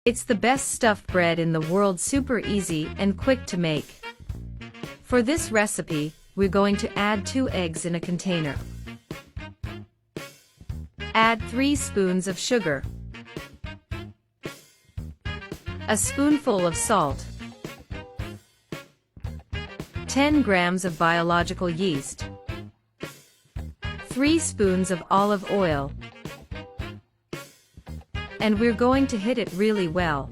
It's the best stuffed bread in the world, super easy and quick to make. For this recipe, we're going to add 2 eggs in a container. Add 3 spoons of sugar, a spoonful of salt, 10 grams of biological yeast, 3 spoons of olive oil, and we're going to hit it really well.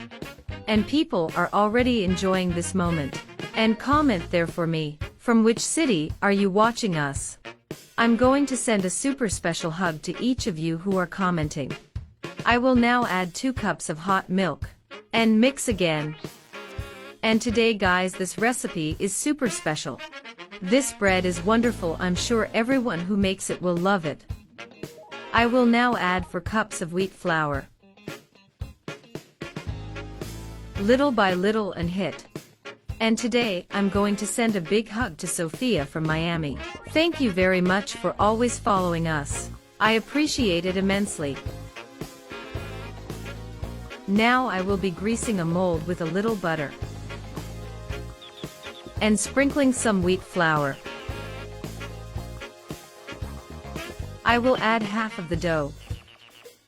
And people are already enjoying this moment. And comment there for me, from which city are you watching us? I'm going to send a super special hug to each of you who are commenting. I will now add 2 cups of hot milk, and mix again. And today guys, this recipe is super special. This bread is wonderful, I'm sure everyone who makes it will love it. I will now add 4 cups of wheat flour. Little by little and hit. And today, I'm going to send a big hug to Sophia from Miami. Thank you very much for always following us. I appreciate it immensely. Now I will be greasing a mold with a little butter. And sprinkling some wheat flour. I will add half of the dough.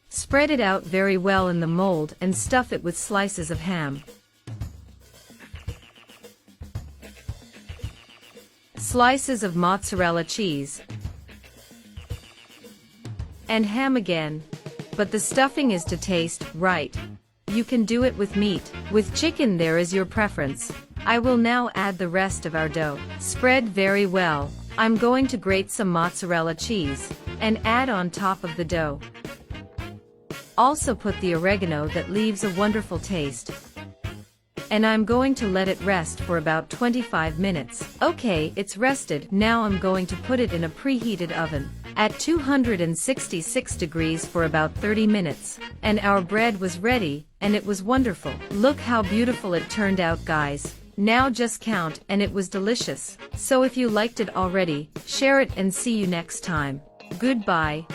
Spread it out very well in the mold and stuff it with slices of ham. Slices of mozzarella cheese. And ham again. But the stuffing is to taste right. You can do it with meat, with chicken, there is your preference. I will now add the rest of our dough. Spread very well. I'm going to grate some mozzarella cheese and add on top of the dough. Also put the oregano that leaves a wonderful taste. And I'm going to let it rest for about 25 minutes. Okay, it's rested. Now I'm going to put it in a preheated oven at 266 degrees for about 30 minutes. And our bread was ready, and it was wonderful. Look how beautiful it turned out, guys. Now just count, and it was delicious. So if you liked it already, share it and see you next time. Goodbye.